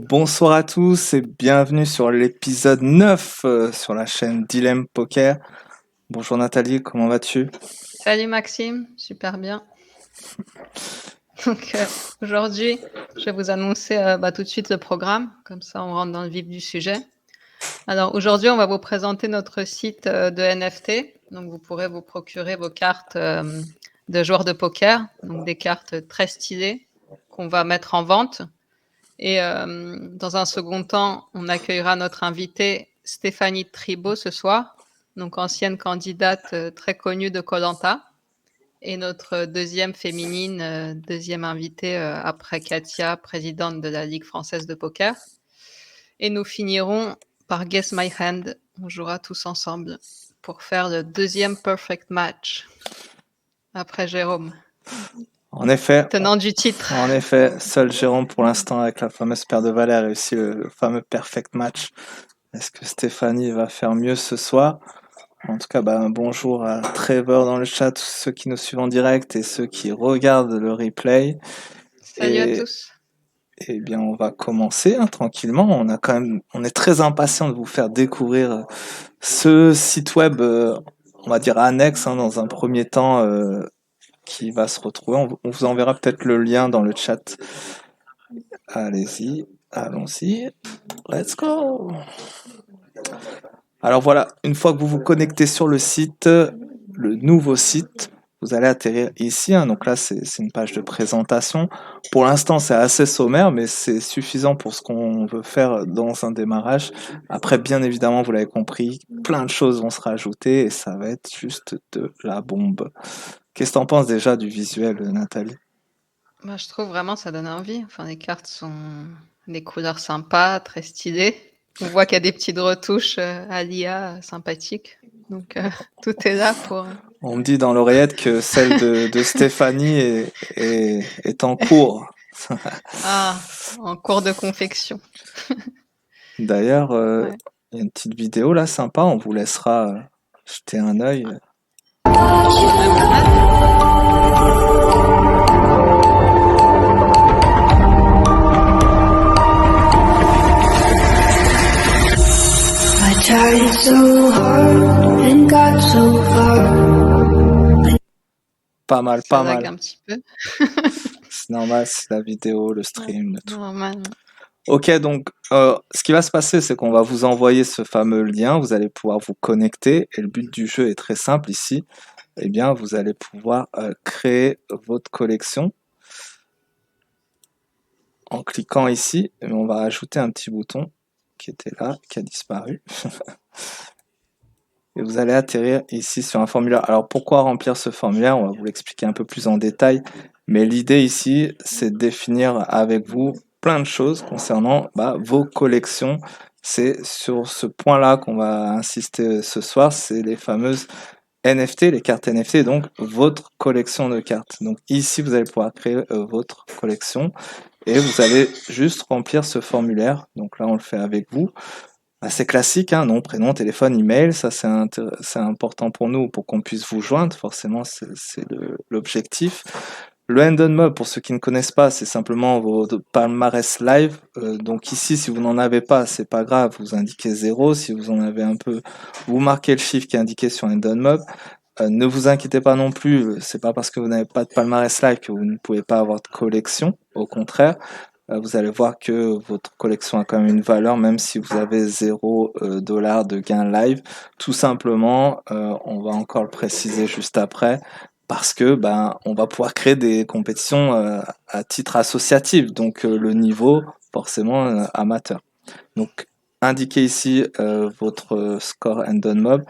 Bonsoir à tous et bienvenue sur l'épisode 9 sur la chaîne Dilemme Poker. Bonjour Nathalie, comment vas-tu? Salut Maxime, super bien. Donc aujourd'hui, je vais vous annoncer tout de suite le programme, comme ça on rentre dans le vif du sujet. Alors aujourd'hui, on va vous présenter notre site de NFT. Donc vous pourrez vous procurer vos cartes de joueurs de poker, donc des cartes très stylées qu'on va mettre en vente. Et dans un second temps, on accueillera notre invitée Stéphanie Tribault ce soir, donc ancienne candidate très connue de koh et notre deuxième féminine, deuxième invitée après Katia, présidente de la Ligue française de poker. Et nous finirons par Guess My Hand. On jouera tous ensemble pour faire le deuxième perfect match après Jérôme, En effet, tenant du titre. seul Jérôme pour l'instant avec la fameuse paire de valets a réussi le fameux perfect match. Est-ce que Stéphanie va faire mieux ce soir? En tout cas, bonjour à Trevor dans le chat, tous ceux qui nous suivent en direct et ceux qui regardent le replay. Salut à tous. Eh bien, on va commencer tranquillement. On est très impatient de vous faire découvrir ce site web, on va dire annexe, dans un premier temps, qui va se retrouver. On vous enverra peut-être le lien dans le chat. Allons-y, let's go. Alors voilà, une fois que vous vous connectez sur le site, le nouveau site, vous allez atterrir ici. Donc là, c'est une page de présentation. Pour l'instant, c'est assez sommaire, mais c'est suffisant pour ce qu'on veut faire dans un démarrage. Après, bien évidemment, vous l'avez compris, plein de choses vont se rajouter et ça va être juste de la bombe. Qu'est-ce que t'en penses déjà du visuel, Nathalie? Je trouve vraiment ça donne envie. Enfin, les cartes sont des couleurs sympas, très stylées. On voit qu'il y a des petites retouches à l'IA sympathiques. Donc tout est là pour. On me dit dans l'oreillette que celle de Stéphanie est en cours. En cours de confection. D'ailleurs, Ouais. il y a une petite vidéo là sympa, on vous laissera jeter un œil. Pas mal, Ça pas lag mal. un petit peu. C'est normal, c'est la vidéo, le stream, le tout. Normal. Ok, donc ce qui va se passer, c'est qu'on va vous envoyer ce fameux lien, vous allez pouvoir vous connecter, et le but du jeu est très simple ici. Eh bien, vous allez pouvoir créer votre collection en cliquant ici. Et on va ajouter un petit bouton qui était là, qui a disparu. Et vous allez atterrir ici sur un formulaire. Alors pourquoi remplir ce formulaire? On va vous l'expliquer un peu plus en détail. Mais l'idée ici, c'est de définir avec vous plein de choses concernant vos collections. C'est sur ce point-là qu'on va insister ce soir, c'est les fameuses NFT, les cartes NFT, donc votre collection de cartes. Donc ici, vous allez pouvoir créer votre collection et vous allez juste remplir ce formulaire. Donc là, on le fait avec vous. C'est classique, nom, prénom, téléphone, email, ça c'est important pour nous, pour qu'on puisse vous joindre, forcément c'est l'objectif. Le Hand on Mob, pour ceux qui ne connaissent pas, c'est simplement votre palmarès live. Donc ici, si vous n'en avez pas, c'est pas grave, vous indiquez 0. Si vous en avez un peu, vous marquez le chiffre qui est indiqué sur Hand on Mob. Ne vous inquiétez pas non plus, c'est pas parce que vous n'avez pas de palmarès live que vous ne pouvez pas avoir de collection, au contraire. Vous allez voir que votre collection a quand même une valeur, même si vous avez 0 $ de gain live. Tout simplement, on va encore le préciser juste après, parce que on va pouvoir créer des compétitions à titre associatif, donc le niveau forcément amateur. Donc indiquez ici votre score Hand on Mob.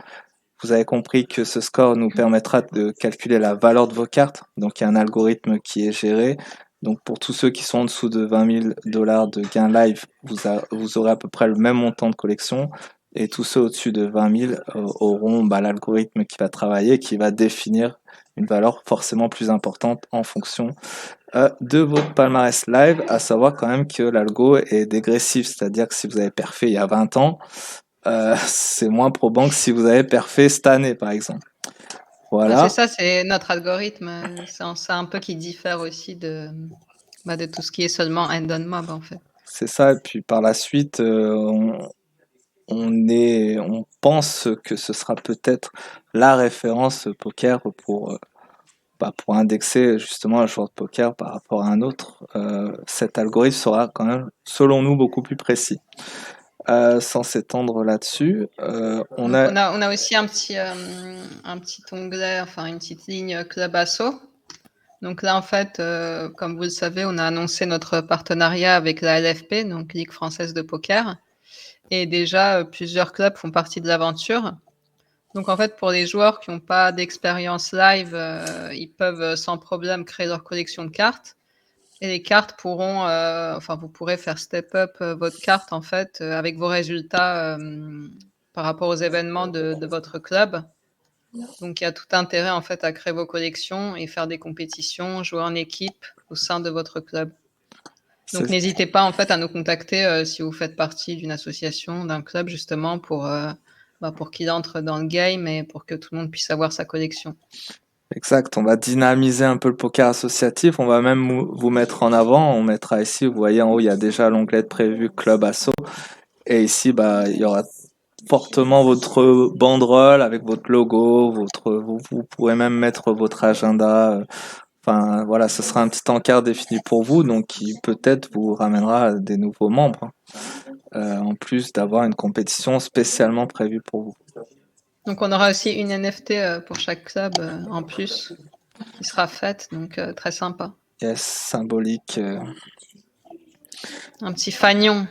Vous avez compris que ce score nous permettra de calculer la valeur de vos cartes. Donc il y a un algorithme qui est géré. Donc pour tous ceux qui sont en dessous de 20 000 $ de gain live, vous aurez à peu près le même montant de collection. Et tous ceux au-dessus de 20 000 auront l'algorithme qui va travailler, qui va définir une valeur forcément plus importante en fonction de votre palmarès live. À savoir quand même que l'algo est dégressif, c'est-à-dire que si vous avez perfé il y a 20 ans, c'est moins probant que si vous avez perfé cette année, par exemple. Voilà. C'est ça, c'est notre algorithme. C'est un peu qui diffère aussi de tout ce qui est seulement Hand on Mob, en fait. C'est ça, et puis par la suite, on pense que ce sera peut-être la référence poker pour indexer justement un joueur de poker par rapport à un autre. Cet algorithme sera quand même, selon nous, beaucoup plus précis. Sans s'étendre là-dessus, on Donc a on a aussi un petit onglet, enfin une petite ligne Club Asso. Donc là, en fait, comme vous le savez, on a annoncé notre partenariat avec la LFP, donc Ligue française de poker. Et déjà, plusieurs clubs font partie de l'aventure. Donc en fait, pour les joueurs qui n'ont pas d'expérience live, ils peuvent sans problème créer leur collection de cartes. Et les cartes pourront, enfin, vous pourrez faire step up votre carte en fait avec vos résultats par rapport aux événements de votre club. Donc il y a tout intérêt en fait à créer vos collections et faire des compétitions, jouer en équipe au sein de votre club. Donc c'est n'hésitez pas en fait à nous contacter si vous faites partie d'une association, d'un club justement pour qu'il entre dans le game et pour que tout le monde puisse avoir sa collection. exact, on va dynamiser un peu le poker associatif, on va même vous mettre en avant, on mettra ici, vous voyez en haut, il y a déjà l'onglet de prévu Club Asso, et ici, il y aura fortement votre banderole avec votre logo, vous pourrez même mettre votre agenda. Enfin, voilà, ce sera un petit encart défini pour vous, donc qui peut-être vous ramènera des nouveaux membres, hein, en plus d'avoir une compétition spécialement prévue pour vous. Donc on aura aussi une NFT pour chaque club en plus qui sera faite, donc très sympa. Yes, symbolique. Un petit fanion.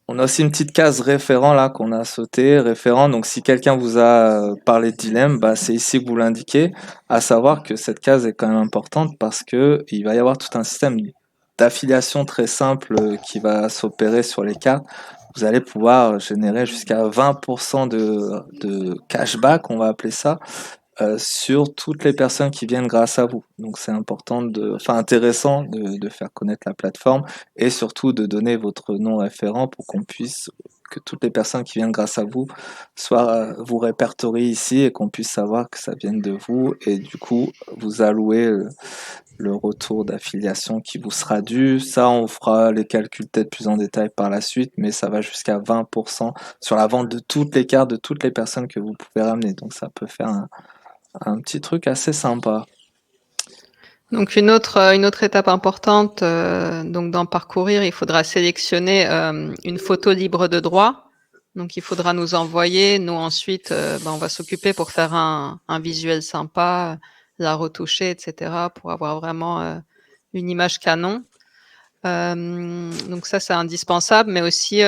On a aussi une petite case référent là qu'on a sauté, référent. Donc si quelqu'un vous a parlé de dilemme, bah, c'est ici que vous l'indiquez. À savoir que cette case est quand même importante parce que il va y avoir tout un système d'affiliation très simple qui va s'opérer sur les cartes. Vous allez pouvoir générer jusqu'à 20% de cashback, on va appeler ça, sur toutes les personnes qui viennent grâce à vous. Donc c'est important enfin intéressant de faire connaître la plateforme et surtout de donner votre nom référent pour que toutes les personnes qui viennent grâce à vous vous répertorient ici et qu'on puisse savoir que ça vient de vous et du coup vous allouer le retour d'affiliation qui vous sera dû. Ça, on fera les calculs peut-être plus en détail par la suite, mais ça va jusqu'à 20% sur la vente de toutes les cartes de toutes les personnes que vous pouvez ramener. Donc ça peut faire un petit truc assez sympa. Donc une autre étape importante, donc dans Parcourir, il faudra sélectionner une photo libre de droit. Donc il faudra nous envoyer. Nous ensuite, on va s'occuper pour faire un visuel sympa, la retoucher, etc. pour avoir vraiment une image canon. Donc ça, c'est indispensable, mais aussi,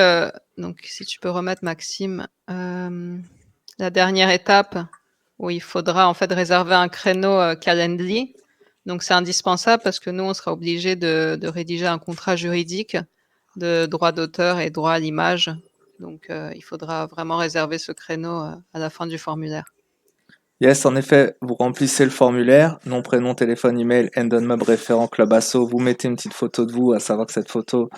donc si tu peux remettre Maxime, la dernière étape où il faudra en fait réserver un créneau Calendly. Donc c'est indispensable parce que nous, on sera obligé de rédiger un contrat juridique de droit d'auteur et droit à l'image. Donc il faudra vraiment réserver ce créneau à la fin du formulaire. Yes, en effet, vous remplissez le formulaire, nom, prénom, téléphone, email, Endon référent Club Asso, vous mettez une petite photo de vous, à savoir que cette photo,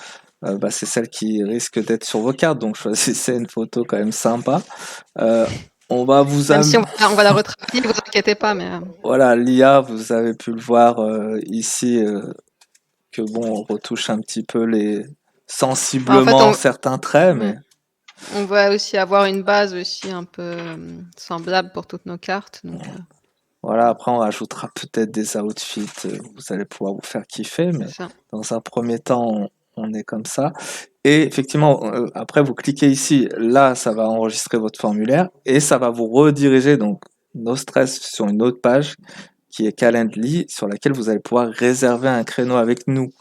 c'est celle qui risque d'être sur vos cartes, donc choisissez une photo quand même sympa. On va vous Même si am... on va la retravailler, vous inquiétez pas, mais Voilà, l'IA, vous avez pu le voir ici, que bon, on retouche un petit peu en fait, sensiblement certains traits, mais on va aussi avoir une base aussi un peu semblable pour toutes nos cartes. Donc, voilà, après on rajoutera peut-être des outfits, vous allez pouvoir vous faire kiffer, mais c'est ça. dans un premier temps, on est comme ça. Et effectivement, après vous cliquez ici, là ça va enregistrer votre formulaire et ça va vous rediriger donc no stress sur une autre page qui est Calendly sur laquelle vous allez pouvoir réserver un créneau avec nous.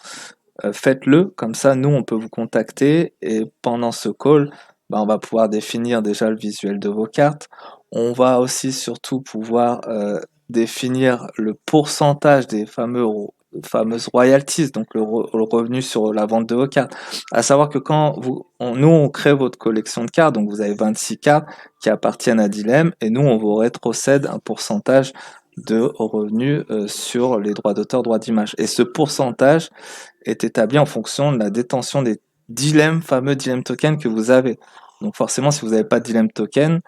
Faites-le, comme ça nous on peut vous contacter et pendant ce call, bah, on va pouvoir définir déjà le visuel de vos cartes. On va aussi surtout pouvoir définir le pourcentage des fameuses royalties, donc le revenu sur la vente de vos cartes. À savoir que quand nous on crée votre collection de cartes, donc vous avez 26 cartes qui appartiennent à Dilemme et nous on vous rétrocède un pourcentage de revenus sur les droits d'auteur, droits d'image. Et ce pourcentage est établi en fonction de la détention des fameux dilemme tokens que vous avez. Donc forcément, si vous n'avez pas de dilemme token,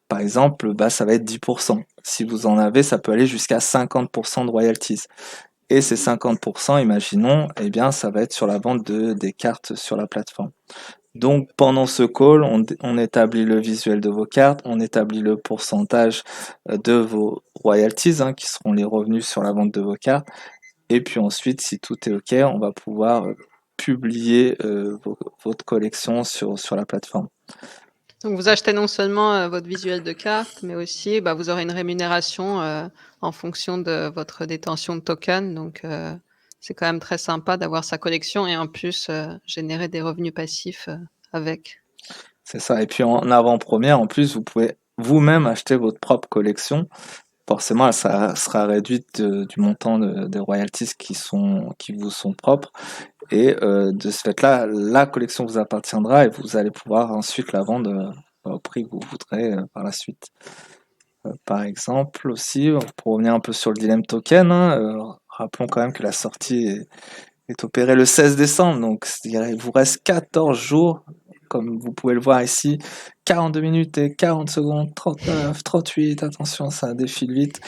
par exemple, bah, ça va être 10%. Si vous en avez, ça peut aller jusqu'à 50% de royalties. Et ces 50%, imaginons, eh bien, ça va être sur la vente des cartes sur la plateforme. Donc, pendant ce call, on établit le visuel de vos cartes, on établit le pourcentage de vos royalties, hein, qui seront les revenus sur la vente de vos cartes. Et puis ensuite, si tout est OK, on va pouvoir publier votre collection sur la plateforme. Donc vous achetez non seulement votre visuel de carte, mais aussi vous aurez une rémunération en fonction de votre détention de tokens. Donc c'est quand même très sympa d'avoir sa collection et en plus générer des revenus passifs avec. C'est ça. Et puis en avant-première, en plus, vous pouvez vous-même acheter votre propre collection. Forcément, ça sera réduite du montant des royalties qui vous sont propres. Et de ce fait-là, la collection vous appartiendra et vous allez pouvoir ensuite la vendre au prix que vous voudrez par la suite. Par exemple, aussi, pour revenir un peu sur le dilemme token, hein, rappelons quand même que la sortie est opérée le 16 décembre, donc c'est-à-dire il vous reste 14 jours, comme vous pouvez le voir ici, 42 minutes et 40 secondes, 39, 38, attention, ça défile vite,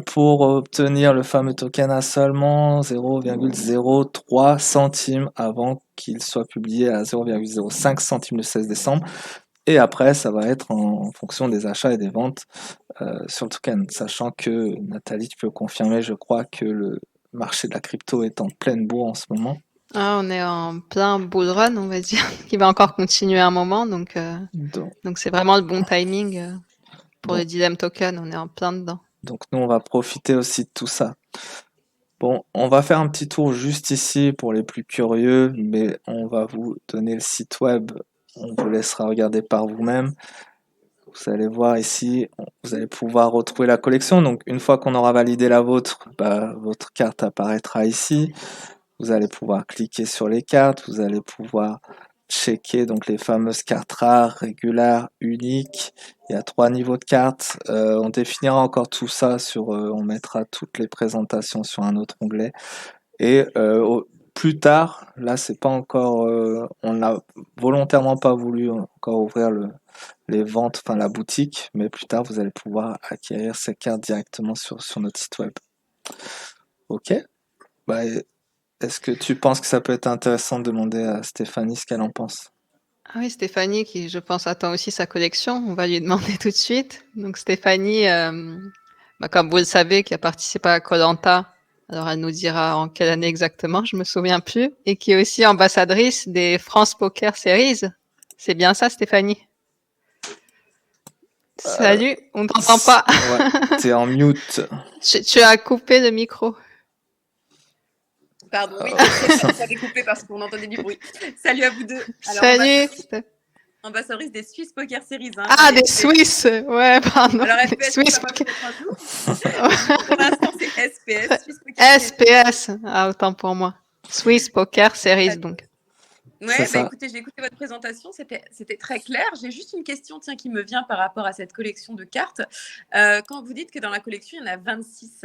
pour obtenir le fameux token à seulement 0,03 centimes avant qu'il soit publié à 0,05 centimes le 16 décembre. Et après, ça va être en fonction des achats et des ventes sur le token, sachant que, Nathalie, tu peux confirmer, je crois, que le marché de la crypto est en pleine bourre en ce moment. Ah, on est en plein bull run, on va dire, qui va encore continuer un moment. Donc Donc, c'est vraiment le bon timing pour le donc, dilemme token. On est en plein dedans. donc nous, on va profiter aussi de tout ça. Bon, on va faire un petit tour juste ici pour les plus curieux, mais on va vous donner le site web. On vous laissera regarder par vous-même. Vous allez voir ici, vous allez pouvoir retrouver la collection. Donc, une fois qu'on aura validé la vôtre, votre carte apparaîtra ici. Vous allez pouvoir cliquer sur les cartes. Vous allez pouvoir checker donc les fameuses cartes rares, régulières, uniques. Il y a 3 niveaux de cartes. On définira encore tout ça on mettra toutes les présentations sur un autre onglet. Et plus tard, là c'est pas encore, on n'a volontairement pas voulu encore ouvrir les ventes, enfin la boutique, mais plus tard vous allez pouvoir acquérir ces cartes directement sur notre site web. Ok. Bah, est-ce que tu penses que ça peut être intéressant de demander à Stéphanie ce qu'elle en pense? Ah oui, Stéphanie, qui je pense attend aussi sa collection. On va lui demander tout de suite. Donc Stéphanie, comme vous le savez, qui a participé à koh. Alors elle nous dira en quelle année exactement, je me souviens plus, et qui est aussi ambassadrice des France Poker Series. C'est bien ça, Stéphanie? Euh, Salut, on t'entend pas. ouais, t'es en mute. Tu as coupé le micro. Pardon, oui, ça avait coupé parce qu'on entendait du bruit. Salut à vous deux. Alors, Salut. ambassadrice des Swiss Poker Series. Hein, Ah, des Swiss. Ouais, pardon. Alors, Des FPS, Swiss ça va Poker. peut-être un jour. Pour l'instant, c'est SPS, Swiss Poker Series. SPS. Ah, autant pour moi. Swiss Poker Series, donc. Ouais, écoutez, j'ai écouté votre présentation, c'était très clair. J'ai juste une question qui me vient par rapport à cette collection de cartes. Quand vous dites que dans la collection, il y en a 26.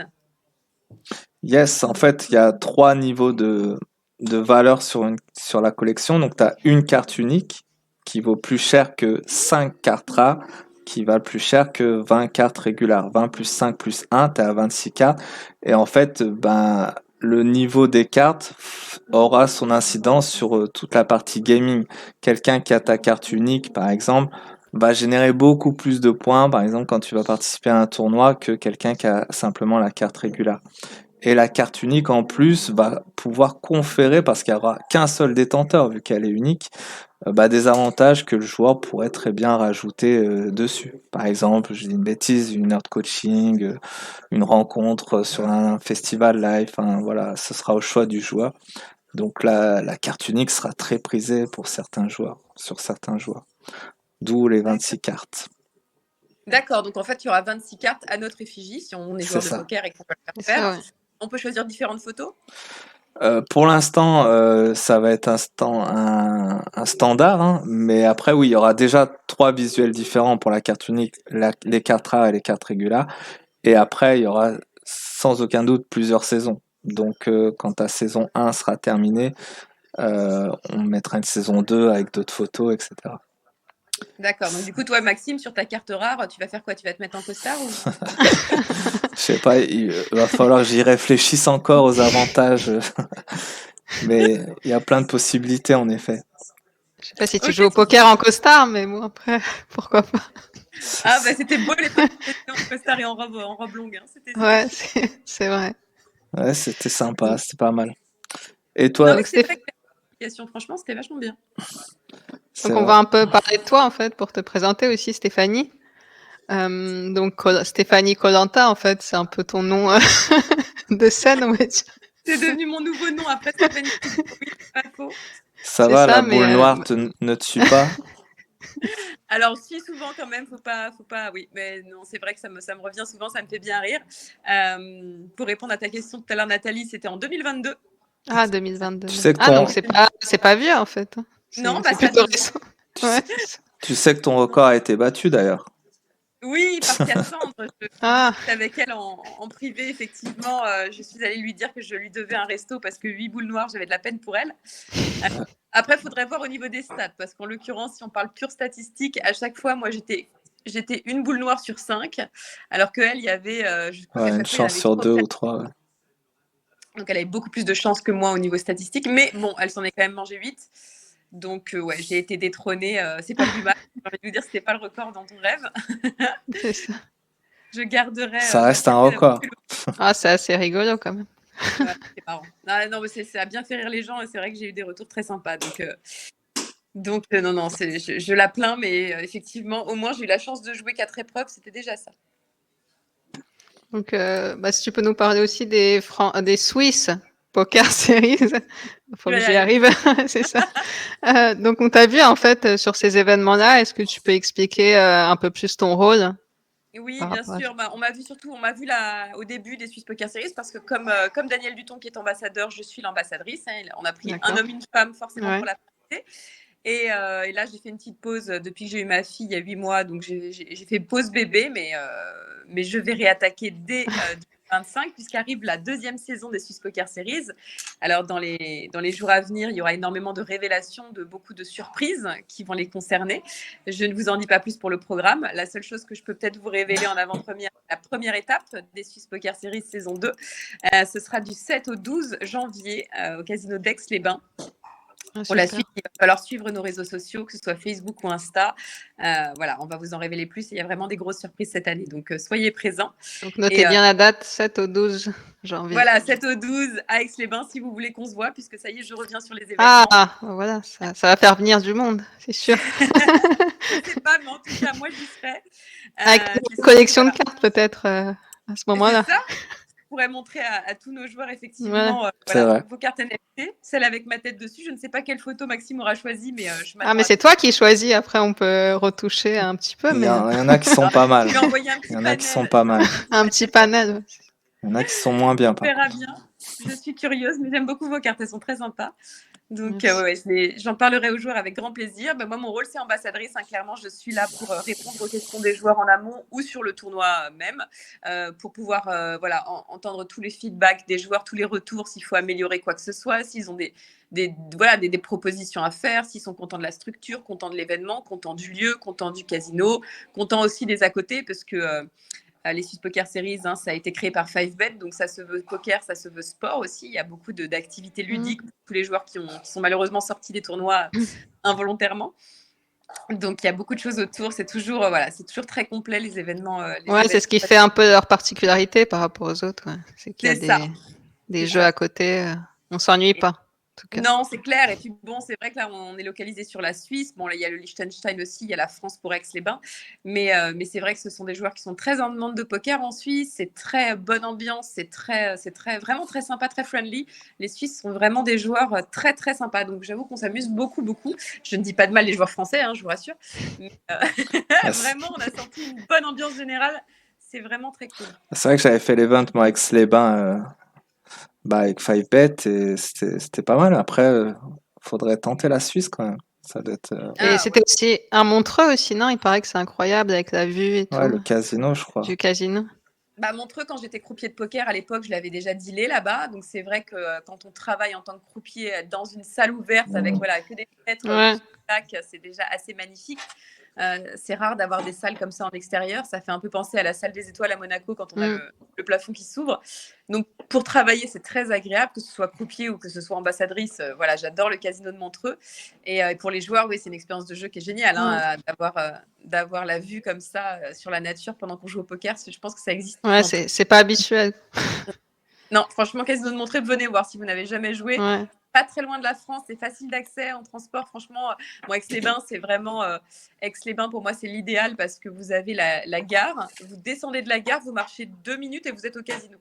Yes, en fait, il y a 3 niveaux de valeur sur la collection. Donc, tu as une carte unique qui vaut plus cher que 5 cartes rares, qui valent plus cher que 20 cartes régulières. 20 plus 5 plus 1, tu es à 26 cartes. Et en fait, le niveau des cartes aura son incidence sur toute la partie gaming. Quelqu'un qui a ta carte unique, par exemple, va générer beaucoup plus de points, par exemple, quand tu vas participer à un tournoi, que quelqu'un qui a simplement la carte régulière. Et la carte unique, en plus, va pouvoir conférer, parce qu'il n'y aura qu'un seul détenteur, vu qu'elle est unique, des avantages que le joueur pourrait très bien rajouter dessus. Par exemple, je dis une bêtise, une heure de coaching, une rencontre sur un festival live, enfin voilà, ce sera au choix du joueur. Donc la carte unique sera très prisée pour certains joueurs, sur certains joueurs. D'où les 26 cartes. D'accord, donc en fait, il y aura 26 cartes à notre effigie si on est joueur de poker et qu'on peut le faire. Ouais. On peut choisir différentes photos. Pour l'instant, ça va être un standard, hein, mais après, oui, il y aura déjà 3 visuels différents pour la carte unique, les cartes rares et les cartes régulières. Et après, il y aura sans aucun doute plusieurs saisons. Donc, quand ta saison 1 sera terminée, on mettra une saison 2 avec d'autres photos, etc. D'accord. Donc, du coup, toi, Maxime, sur ta carte rare, tu vas faire quoi? Tu vas te mettre en costard ou... Je sais pas, il va falloir que j'y réfléchisse encore aux avantages, mais il y a plein de possibilités en effet. Je sais pas si tu Ok, joues au poker en costard, mais bon, après, pourquoi pas. ah, bah, c'était beau les photos en costard et en robe longue. Hein. C'était Ouais, chouette. c'est vrai. Ouais, c'était sympa, Donc, c'était pas mal. Et Non, toi, mais donc, c'est vrai que l'application, franchement, c'était vachement bien. c'est donc, on vrai. va un peu parler de toi, en fait, pour te présenter aussi, Stéphanie. Donc, Stéphanie Colanta, en fait, c'est un peu ton nom de scène, on va dire. C'est devenu mon nouveau nom après Stéphanie. Oui, c'est pas faux. Ça C'est va, la ça, boule mais noire ne te suit pas? Alors, si souvent quand même, faut pas, oui, mais non, c'est vrai que ça me revient souvent, ça me fait bien rire. Pour répondre à ta question tout à l'heure, Nathalie, c'était en 2022. ah, 2022. Tu sais que Ah, donc ton, c'est pas vieux, en fait. Hein. Non, bah C'est ça a plutôt 2 ans. récent. tu Ouais, sais, c'est ça. tu sais que ton record a été battu d'ailleurs. Oui, par Cassandre, je Ah, discutais avec elle en privé, effectivement. Je suis allée lui dire que je lui devais un resto parce que 8 boules noires, j'avais de la peine pour elle. Après, il faudrait voir au niveau des stats, parce qu'en l'occurrence, si on parle pure statistique, à chaque fois, moi, j'étais une boule noire sur 5, alors qu'elle, il y avait, je crois Ouais, qu'à une chaque fois, il y en chance avait sur 3 ou deux 4. ou trois. Ouais. Donc, elle avait beaucoup plus de chances que moi au niveau statistique. Mais bon, elle s'en est quand même mangé 8. Donc, ouais, j'ai été détrônée. C'est pas plus mal. J'ai envie de vous dire, c'était pas le record dans ton rêve. c'est ça. Je garderai Ça ma reste un fierté d'avoir record. fait le. Ah, c'est assez rigolo quand même. Ouais, c'est marrant. Ah, non, mais ça a bien fait rire les gens et c'est vrai que j'ai eu des retours très sympas. Donc non, non, je la plains, mais effectivement, au moins, j'ai eu la chance de jouer 4 épreuves. C'était déjà ça. Donc, bah, si tu peux nous parler aussi des Swiss Poker Series. Faut Je que vais y j'y arriver. arrive, c'est ça. Donc, on t'a vu en fait sur ces événements-là. Est-ce que tu peux expliquer un peu plus ton rôle Oui, par bien rapport à ça? sûr. Bah, on m'a vu là, au début des Swiss Poker Series parce que comme Daniel Duton qui est ambassadeur, je suis l'ambassadrice. Hein, on a pris un D'accord. homme, une femme forcément pour Ouais. la parité. Et là, j'ai fait une petite pause depuis que j'ai eu ma fille il y a 8 mois. Donc, j'ai fait pause bébé, mais je vais réattaquer dès 2025 puisqu'arrive la 2e saison des Swiss Poker Series. Alors, dans les jours à venir, il y aura énormément de révélations, de beaucoup de surprises qui vont les concerner. Je ne vous en dis pas plus pour le programme. La seule chose que je peux peut-être vous révéler en avant-première, la première étape des Swiss Poker Series saison 2, ce sera du 7 au 12 janvier au casino d'Aix-les-Bains. Ah, Pour la super. suite, il va falloir suivre nos réseaux sociaux, que ce soit Facebook ou Insta. Voilà, on va vous en révéler plus. Il y a vraiment des grosses surprises cette année. Donc, soyez présents. Donc, Et notez bien la date, 7 au 12 janvier. voilà, 7 au 12 à Aix-les-Bains, si vous voulez qu'on se voit, puisque ça y est, je reviens sur les événements. Ah, voilà, ça va faire venir du monde, c'est sûr. Je ne sais pas, mais en tout cas, moi, j'y serai. Avec J'y une serai, collection de voilà. cartes peut-être à ce Et c'est moment-là. ça. Je pourrais montrer à tous nos joueurs, Voilà. effectivement, C'est voilà, vrai. vos cartes NFT, celle avec ma tête dessus. Je ne sais pas quelle photo Maxime aura choisie, mais je Ah, m'attends mais à c'est tout. toi qui choisis. Après, on peut retoucher un petit peu, mais Il y en a qui sont pas Je mal. vais envoyer un Il y petit en a qui sont panel. pas Je vais mal. envoyer un petit un petit panel. panel. Ouais. Il y en a qui sont moins bien On par verra contre. bien. Je suis curieuse, mais j'aime beaucoup vos cartes. Elles sont très sympas. Donc, Merci. j'en parlerai aux joueurs avec grand plaisir. Ben, moi, mon rôle, c'est ambassadrice. Hein. Clairement, je suis là pour répondre aux questions des joueurs en amont ou sur le tournoi même, pour pouvoir voilà, entendre tous les feedbacks des joueurs, tous les retours, s'il faut améliorer quoi que ce soit, s'ils ont des propositions à faire, s'ils sont contents de la structure, contents de l'événement, contents du lieu, contents du casino, contents aussi des à côté, parce que les Swiss Poker Series, hein, ça a été créé par 5bet, donc ça se veut poker, ça se veut sport aussi. Il y a beaucoup d'activités ludiques pour tous les joueurs qui sont malheureusement sortis des tournois involontairement. Donc il y a beaucoup de choses autour. C'est toujours, voilà, c'est toujours très complet les événements. Ouais, c'est ce qui fait un peu leur particularité par rapport aux autres. Ouais. C'est qu'il y a C'est ça, des c'est jeux ça. à côté. On s'ennuie pas, en tout cas. Non, c'est clair. Et puis bon, c'est vrai que là, on est localisé sur la Suisse. Bon, là, il y a le Liechtenstein aussi, il y a la France pour Aix-les-Bains. Mais c'est vrai que ce sont des joueurs qui sont très en demande de poker en Suisse. C'est très bonne ambiance, vraiment très sympa, très friendly. Les Suisses sont vraiment des joueurs très, très sympas. Donc, j'avoue qu'on s'amuse beaucoup, beaucoup. Je ne dis pas de mal des joueurs français, hein, je vous rassure. Mais Ah, vraiment, on a senti une bonne ambiance générale. C'est vraiment très cool. c'est vrai que j'avais fait l'event moi avec Aix-les-Bains avec 5bet et c'était pas mal. Après, faudrait tenter la Suisse quand même. Ça doit être Et Ah c'était ouais. aussi un Montreux aussi, non? Il paraît que c'est incroyable avec la vue et ouais, tout le casino, je crois. du casino. Bah, Montreux, quand j'étais croupier de poker à l'époque, je l'avais déjà dealé là-bas. Donc c'est vrai que quand on travaille en tant que croupier dans une salle ouverte avec voilà, que des fenêtres Ouais. tac, c'est déjà assez magnifique. C'est rare d'avoir des salles comme ça en extérieur. Ça fait un peu penser à la salle des étoiles à Monaco quand on a le plafond qui s'ouvre. Donc, pour travailler, c'est très agréable, que ce soit croupier ou que ce soit ambassadrice. Voilà, j'adore le casino de Montreux. Et pour les joueurs, oui, c'est une expérience de jeu qui est géniale, hein, d'avoir la vue comme ça sur la nature pendant qu'on joue au poker. Je pense que ça existe. Ouais, c'est pas habituel. Non, franchement, casino de Montreux, venez voir si vous n'avez jamais joué. Ouais. Pas très loin de la France, c'est facile d'accès en transport. Franchement, moi, Aix-les-Bains, c'est vraiment Aix-les-Bains pour moi, c'est l'idéal parce que vous avez la gare, vous descendez de la gare, vous marchez 2 minutes et vous êtes au casino.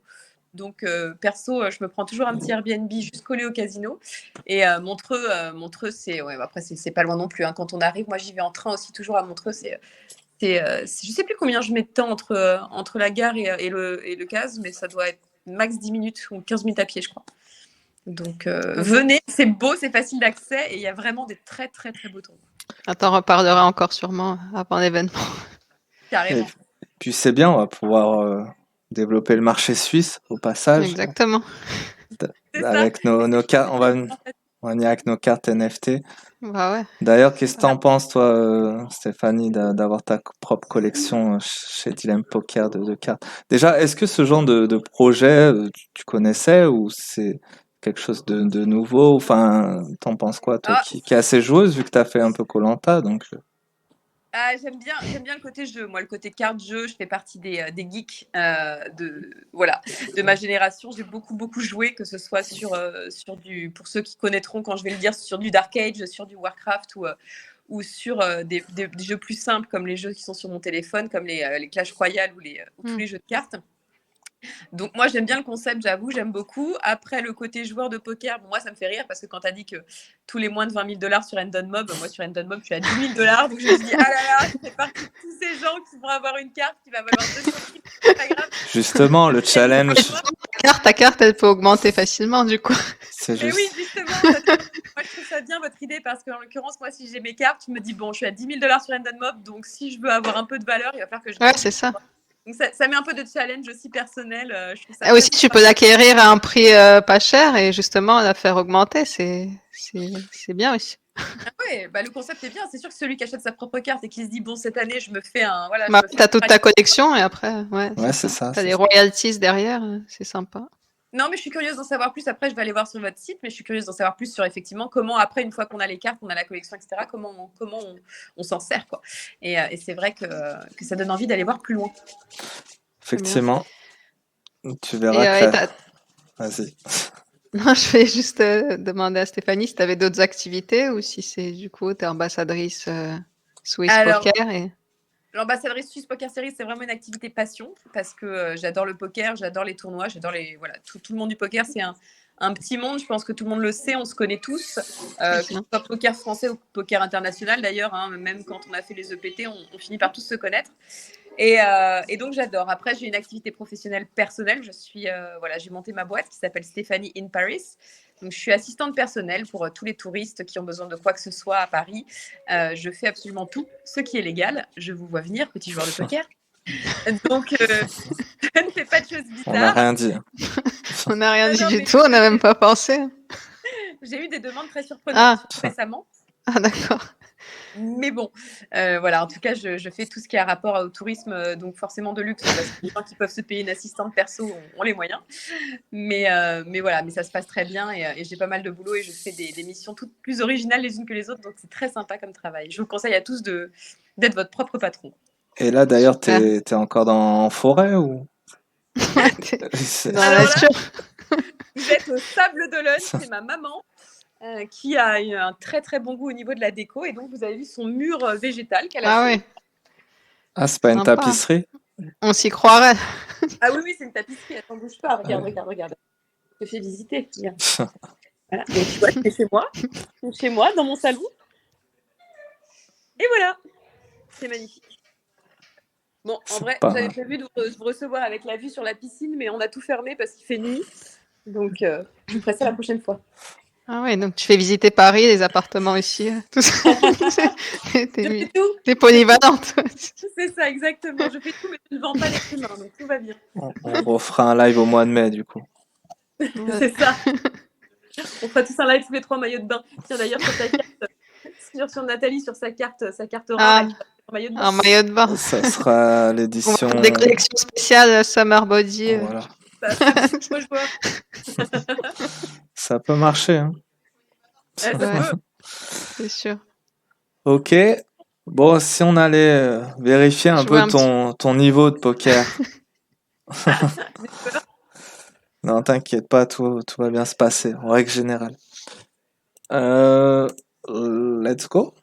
Donc, perso, je me prends toujours un petit Airbnb juste collé au casino. Et Montreux, c'est après c'est pas loin non plus. Hein. Quand on arrive, moi, j'y vais en train aussi toujours à Montreux. Je sais plus combien je mets de temps entre la gare et le case, mais ça doit être max 10 minutes ou 15 minutes à pied, je crois. Donc, venez, c'est beau, c'est facile d'accès et il y a vraiment des très, très, très beaux tournois. Attends, on reparlera encore sûrement avant l'événement. Carrément. Et puis c'est bien, on va pouvoir développer le marché suisse au passage. Exactement. Avec nos cartes, on va venir avec nos cartes NFT. Bah ouais. D'ailleurs, qu'est-ce que t'en penses, toi, Stéphanie, d'avoir ta propre collection chez Dilemme Poker de cartes? Déjà, est-ce que ce genre de projet, tu connaissais ou c'est quelque chose de nouveau? Enfin, t'en penses quoi, toi, qui est assez joueuse, vu que t'as fait un peu koh donc... J'aime bien le côté jeu. Moi, le côté carte jeu, je fais partie des geeks de ma génération. J'ai beaucoup joué, que ce soit sur pour ceux qui connaîtront quand je vais le dire, sur du Dark Age, sur du Warcraft ou sur des jeux plus simples comme les jeux qui sont sur mon téléphone, comme les Clash Royale ou tous les jeux de cartes. Donc moi j'aime bien le concept, j'avoue, j'aime beaucoup. Après le côté joueur de poker, moi ça me fait rire parce que quand tu as dit que tous les moins de 20 000 $ sur Endon Mob, moi sur Endon Mob je suis à 10 000 $, donc je me suis dit ah là là, je fais partie de tous ces gens qui vont avoir une carte qui va valoir 200 000, c'est pas grave. Justement, le challenge. Ta carte elle peut augmenter facilement du coup. Mais oui, justement, moi je trouve ça bien votre idée parce qu'en l'occurrence, moi si j'ai mes cartes, je me dis bon, je suis à 10 000 $ sur Endon Mob, donc si je veux avoir un peu de valeur, il va falloir que je... Ouais, c'est ça. Donc ça met un peu de challenge aussi personnel. Je trouve ça et aussi, tu peux l'acquérir à un prix pas cher et justement la faire augmenter. C'est bien aussi. Oui, le concept est bien. C'est sûr que celui qui achète sa propre carte et qui se dit bon cette année je me fais un t'as toute ta collection et après c'est ça. T'as les royalties derrière, c'est sympa. Non, mais je suis curieuse d'en savoir plus. Après, je vais aller voir sur votre site, mais je suis curieuse d'en savoir plus sur effectivement comment, après, une fois qu'on a les cartes, qu'on a la collection, etc., comment on s'en sert, quoi. Et c'est vrai que ça donne envie d'aller voir plus loin. Effectivement. Tu verras que... Vas-y. Non, je vais juste demander à Stéphanie si tu avais d'autres activités ou si c'est du coup, tu es ambassadrice Swiss Poker. L'ambassadrice Swiss Poker Series, c'est vraiment une activité passion parce que j'adore le poker, j'adore les tournois, j'adore tout le monde du poker. C'est un petit monde, je pense que tout le monde le sait, on se connaît tous, que ce soit poker français ou poker international d'ailleurs, hein, même quand on a fait les EPT, on finit par tous se connaître. Et donc j'adore. Après, j'ai une activité professionnelle personnelle. J'ai monté ma boîte qui s'appelle Stéphanie in Paris. Donc je suis assistante personnelle pour tous les touristes qui ont besoin de quoi que ce soit à Paris. Je fais absolument tout ce qui est légal. Je vous vois venir, petit joueur de poker. Donc je ne fais pas de choses bizarres. On n'a rien dit. On n'a rien dit du tout. On n'a même pas pensé. J'ai eu des demandes très surprenantes récemment. Ah d'accord. Mais bon, en tout cas, je fais tout ce qui a rapport au tourisme, donc forcément de luxe, parce que les gens qui peuvent se payer une assistante perso ont les moyens. Mais ça se passe très bien et j'ai pas mal de boulot et je fais des missions toutes plus originales les unes que les autres, donc c'est très sympa comme travail. Je vous conseille à tous d'être votre propre patron. Et là, d'ailleurs, t'es encore en forêt ou dans la nature. Vous êtes au Sable d'Olonne, c'est ma maman. Qui a un très très bon goût au niveau de la déco et donc vous avez vu son mur végétal qu'elle a fait. Ouais. Ah, c'est pas une tapisserie? On s'y croirait. Ah oui, c'est une tapisserie. Attends, bouge pas. Regarde. Je te fais visiter. Voilà. Donc tu vois, c'est chez moi, dans mon salon. Et voilà, c'est magnifique. Bon, en vrai, j'avais prévu de vous recevoir avec la vue sur la piscine, mais on a tout fermé parce qu'il fait nuit. Donc, je ferai ça la prochaine fois. Ah ouais, donc tu fais visiter Paris, les appartements ici, tout ça. T'es polyvalente. C'est ça, exactement. Je fais tout, mais je ne vends pas les humains, donc tout va bien. On refera un live au mois de mai, du coup. C'est ça. On fera tous un live tous les 3 maillots de bain. Tiens, d'ailleurs, sur ta carte, sur Nathalie, sur sa carte rare, En maillot de bain. Un maillot de bain. Ça sera On va l'édition. faire des collections spéciales Summer Body. Voilà. Ça, moi, je vois. Ça peut marcher, hein. Ça Ouais. peut. C'est sûr. Ok. Bon, si on allait vérifier un Jouer peu un petit. ton niveau de poker. J'ai peur. Non, t'inquiète pas, tout va bien se passer, en règle générale. Euh, let's go.